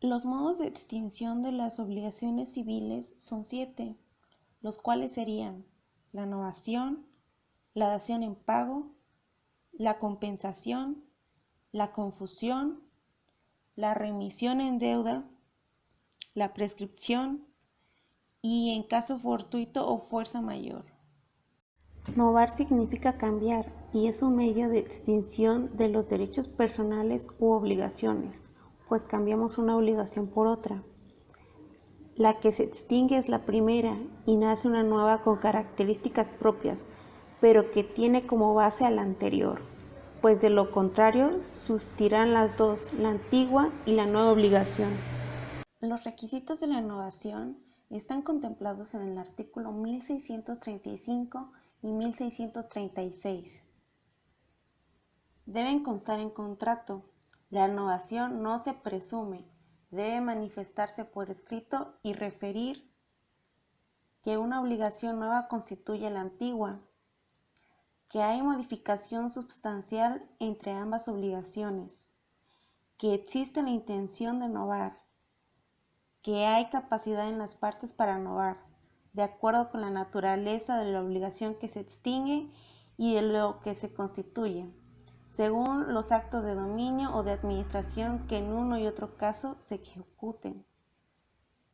Los modos de extinción de las obligaciones civiles son 7, los cuales serían la novación, la dación en pago, la compensación, la confusión, la remisión en deuda, la prescripción y en caso fortuito o fuerza mayor. Novar significa cambiar y es un medio de extinción de los derechos personales u obligaciones, pues cambiamos una obligación por otra. La que se extingue es la primera y nace una nueva con características propias, pero que tiene como base a la anterior, pues de lo contrario subsistirán las dos, la antigua y la nueva obligación. Los requisitos de la novación están contemplados en el artículo 1635 y 1636. Deben constar en contrato. La novación no se presume, debe manifestarse por escrito y referir que una obligación nueva constituye la antigua, que hay modificación sustancial entre ambas obligaciones, que existe la intención de novar, que hay capacidad en las partes para novar, de acuerdo con la naturaleza de la obligación que se extingue y de lo que se constituye, según los actos de dominio o de administración que en uno y otro caso se ejecuten.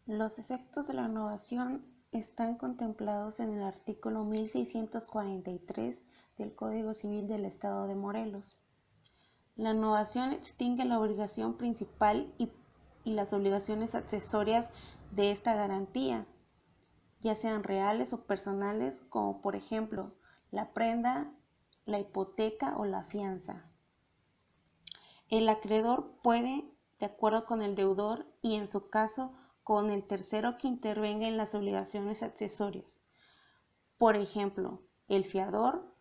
Los efectos de la novación están contemplados en el artículo 1643 del Código Civil del Estado de Morelos. La novación extingue la obligación principal y las obligaciones accesorias de esta garantía, ya sean reales o personales, como por ejemplo la prenda, la hipoteca o la fianza. El acreedor puede, de acuerdo con el deudor y en su caso con el tercero que intervenga en las obligaciones accesorias. Por ejemplo, el fiador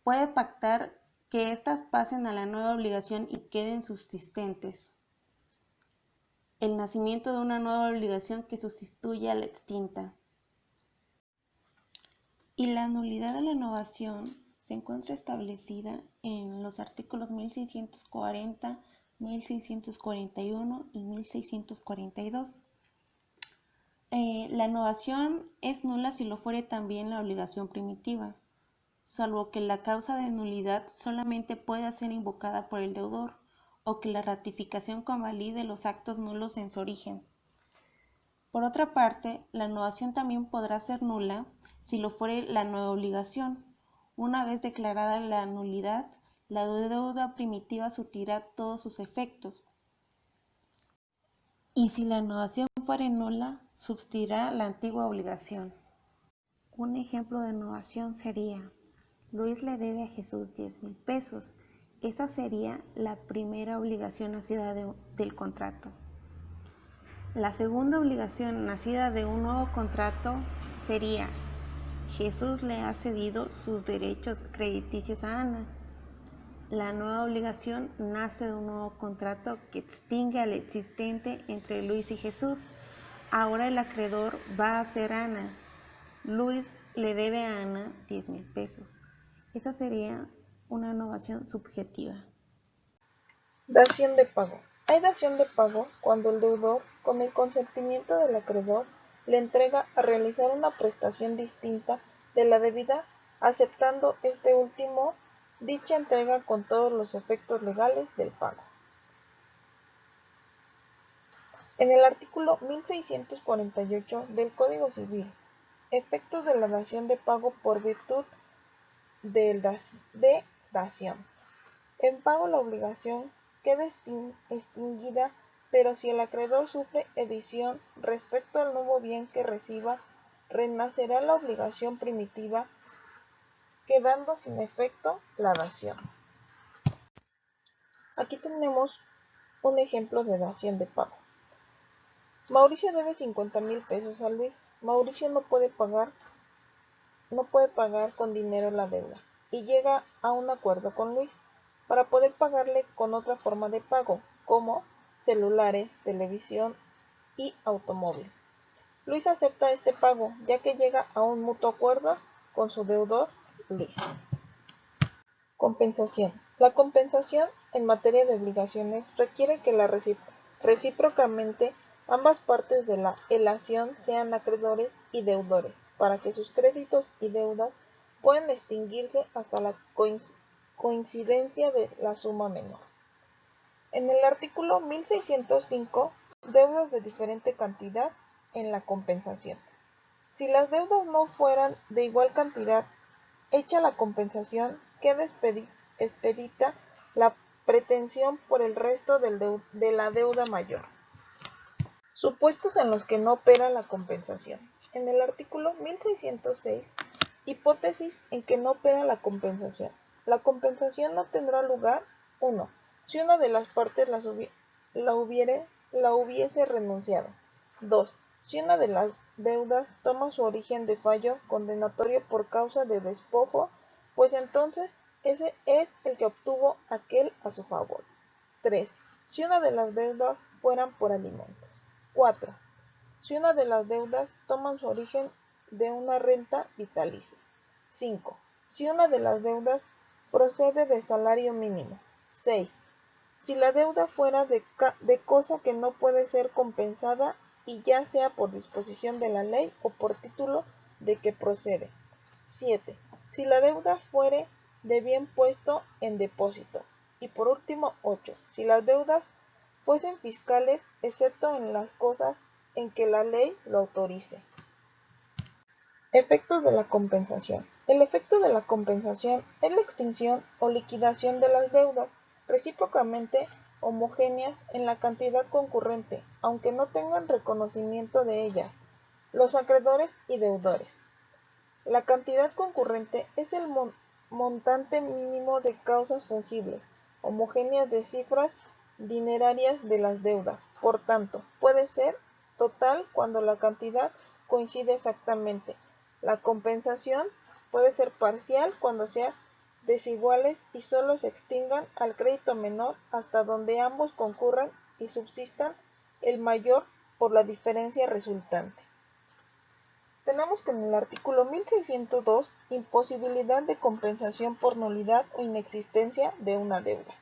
puede pactar que éstas pasen a la nueva obligación y queden subsistentes. El nacimiento de una nueva obligación que sustituya a la extinta. Y la nulidad de la novación se encuentra establecida en los artículos 1640, 1641 y 1642. La novación es nula si lo fuere también la obligación primitiva, salvo que la causa de nulidad solamente pueda ser invocada por el deudor o que la ratificación convalide los actos nulos en su origen. Por otra parte, la novación también podrá ser nula si lo fuere la nueva obligación. Una vez declarada la nulidad, la deuda primitiva surtirá todos sus efectos. Y si la novación fuere nula, subsistirá la antigua obligación. Un ejemplo de novación sería: Luis le debe a Jesús 10,000 pesos. Esa sería la primera obligación nacida del contrato. La segunda obligación nacida de un nuevo contrato sería: Jesús le ha cedido sus derechos crediticios a Ana. La nueva obligación nace de un nuevo contrato que extingue al existente entre Luis y Jesús. Ahora el acreedor va a ser Ana. Luis le debe a Ana 10,000 pesos. Esa sería una novación subjetiva. Dación de pago. Hay dación de pago cuando el deudor, con el consentimiento del acreedor, le entrega a realizar una prestación distinta de la debida, aceptando este último dicha entrega con todos los efectos legales del pago. En el artículo 1648 del Código Civil, efectos de la dación de pago por virtud de dación. En pago la obligación queda extinguida, pero si el acreedor sufre edición respecto al nuevo bien que reciba, renacerá la obligación primitiva, quedando sin efecto la dación. Aquí tenemos un ejemplo de dación de pago. Mauricio debe 50,000 pesos a Luis. Mauricio no puede pagar con dinero la deuda y llega a un acuerdo con Luis para poder pagarle con otra forma de pago, como celulares, televisión y automóvil. Luis acepta este pago, ya que llega a un mutuo acuerdo con su deudor, Luis. Compensación. La compensación en materia de obligaciones requiere que la recíprocamente ambas partes de la elación sean acreedores y deudores, para que sus créditos y deudas puedan extinguirse hasta la coincidencia de la suma menor. En el artículo 1605, deudas de diferente cantidad en la compensación. Si las deudas no fueran de igual cantidad, hecha la compensación, queda expedita la pretensión por el resto de la deuda mayor. Supuestos en los que no opera la compensación. En el artículo 1606, hipótesis en que no opera la compensación. La compensación no tendrá lugar: 1. Si una de las partes la hubiese renunciado. 2. Si una de las deudas toma su origen de fallo condenatorio por causa de despojo, pues entonces ese es el que obtuvo aquel a su favor. 3. Si una de las deudas fueran por alimentos. 4. Si una de las deudas toma su origen de una renta vitalicia. 5. Si una de las deudas procede de salario mínimo. 6. Si la deuda fuera de cosa que no puede ser compensada y ya sea por disposición de la ley o por título de que procede. 7. Si la deuda fuere de bien puesto en depósito. Y por último, 8. Si las deudas fuesen fiscales, excepto en las cosas en que la ley lo autorice. Efectos de la compensación. El efecto de la compensación es la extinción o liquidación de las deudas recíprocamente homogéneas en la cantidad concurrente, aunque no tengan reconocimiento de ellas, los acreedores y deudores. La cantidad concurrente es el montante mínimo de causas fungibles, homogéneas de cifras dinerarias de las deudas. Por tanto, puede ser total cuando la cantidad coincide exactamente. La compensación puede ser parcial cuando sean desiguales y solo se extingan al crédito menor hasta donde ambos concurran y subsistan el mayor por la diferencia resultante. Tenemos que en el artículo 1602, imposibilidad de compensación por nulidad o inexistencia de una deuda.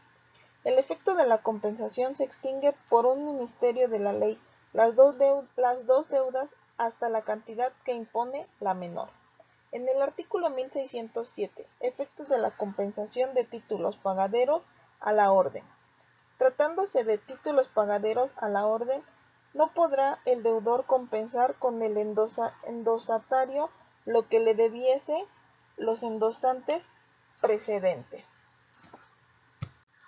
El efecto de la compensación se extingue por un ministerio de la ley las dos deudas hasta la cantidad que impone la menor. En el artículo 1607, efectos de la compensación de títulos pagaderos a la orden. Tratándose de títulos pagaderos a la orden, no podrá el deudor compensar con el endosatario lo que le debiese los endosantes precedentes.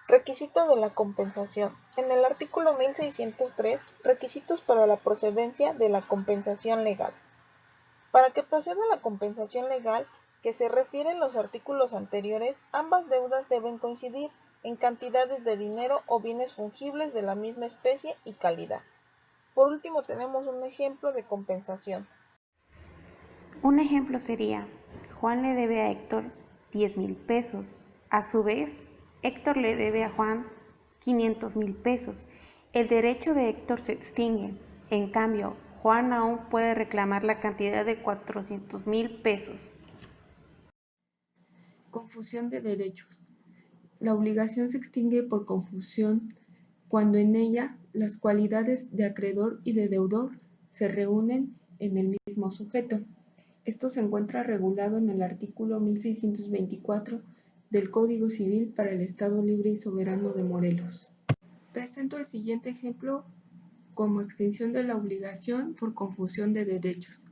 Requisitos de la compensación. En el artículo 1603, requisitos para la procedencia de la compensación legal. Para que proceda la compensación legal, que se refiere en los artículos anteriores, ambas deudas deben coincidir en cantidades de dinero o bienes fungibles de la misma especie y calidad. Por último, tenemos un ejemplo de compensación. Un ejemplo sería: Juan le debe a Héctor 10,000 pesos. A su vez, Héctor le debe a Juan 500,000 pesos. El derecho de Héctor se extingue. En cambio, Juan aún puede reclamar la cantidad de 400,000 pesos. Confusión de derechos. La obligación se extingue por confusión cuando en ella las cualidades de acreedor y de deudor se reúnen en el mismo sujeto. Esto se encuentra regulado en el artículo 1624 del Código Civil para el Estado Libre y Soberano de Morelos. Presento el siguiente ejemplo como extinción de la obligación por confusión de derechos.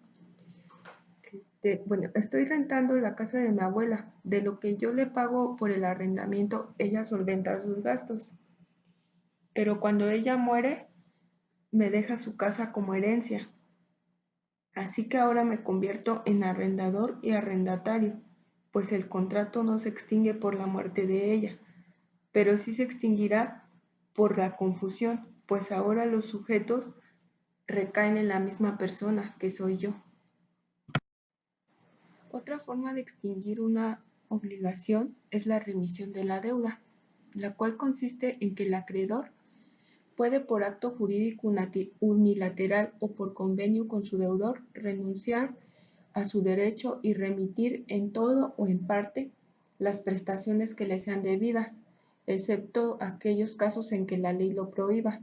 Estoy rentando la casa de mi abuela. De lo que yo le pago por el arrendamiento, ella solventa sus gastos. Pero cuando ella muere, me deja su casa como herencia. Así que ahora me convierto en arrendador y arrendatario, pues el contrato no se extingue por la muerte de ella, pero sí se extinguirá por la confusión, pues ahora los sujetos recaen en la misma persona, que soy yo. Otra forma de extinguir una obligación es la remisión de la deuda, la cual consiste en que el acreedor puede por acto jurídico unilateral o por convenio con su deudor renunciar a su derecho y remitir en todo o en parte las prestaciones que le sean debidas, excepto aquellos casos en que la ley lo prohíba.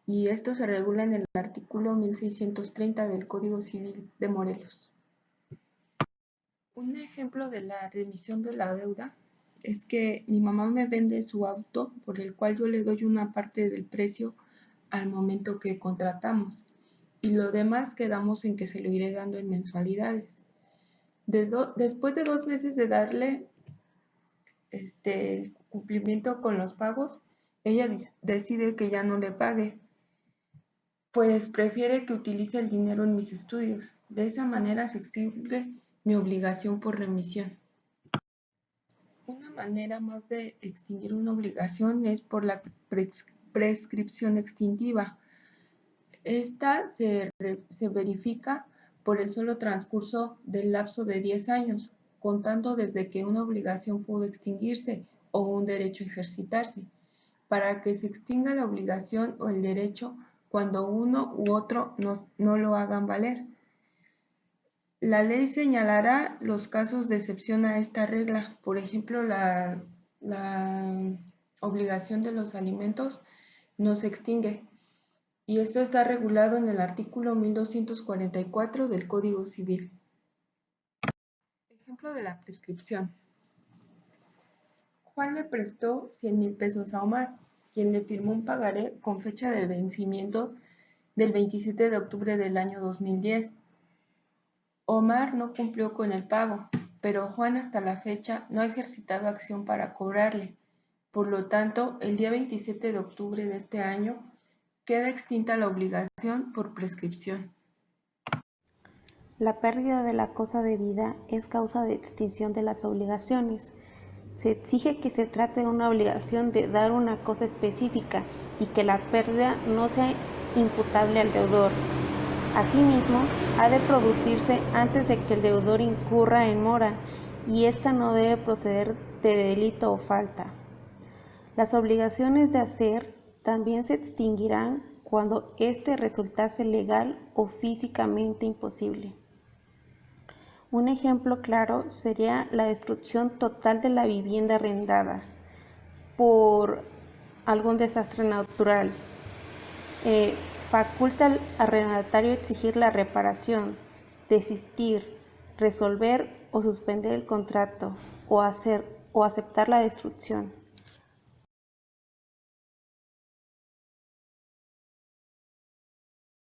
y esto se regula en el artículo 1630 del Código Civil de Morelos. Un ejemplo de la remisión de la deuda es que mi mamá me vende su auto, por el cual yo le doy una parte del precio al momento que contratamos, y lo demás quedamos en que se lo iré dando en mensualidades. Después de 2 meses de darle el cumplimiento con los pagos, ella decide que ya no le pague, pues prefiere que utilice el dinero en mis estudios. De esa manera se extingue mi obligación por remisión. Una manera más de extinguir una obligación es por la prescripción extintiva. Esta se verifica por el solo transcurso del lapso de 10 años, contando desde que una obligación pudo extinguirse o un derecho ejercitarse, para que se extinga la obligación o el derecho cuando uno u otro no lo hagan valer. La ley señalará los casos de excepción a esta regla. Por ejemplo, la obligación de los alimentos no se extingue, y esto está regulado en el artículo 1244 del Código Civil. Ejemplo de la prescripción. Juan le prestó 100,000 pesos a Omar, quien le firmó un pagaré con fecha de vencimiento del 27 de octubre del año 2010. Omar no cumplió con el pago, pero Juan hasta la fecha no ha ejercitado acción para cobrarle. Por lo tanto, el día 27 de octubre de este año queda extinta la obligación por prescripción. La pérdida de la cosa debida es causa de extinción de las obligaciones. Se exige que se trate de una obligación de dar una cosa específica y que la pérdida no sea imputable al deudor. Asimismo, ha de producirse antes de que el deudor incurra en mora, y ésta no debe proceder de delito o falta. Las obligaciones de hacer también se extinguirán cuando éste resultase legal o físicamente imposible. Un ejemplo claro sería la destrucción total de la vivienda arrendada por algún desastre natural. Faculta al arrendatario exigir la reparación, desistir, resolver o suspender el contrato o aceptar la destrucción.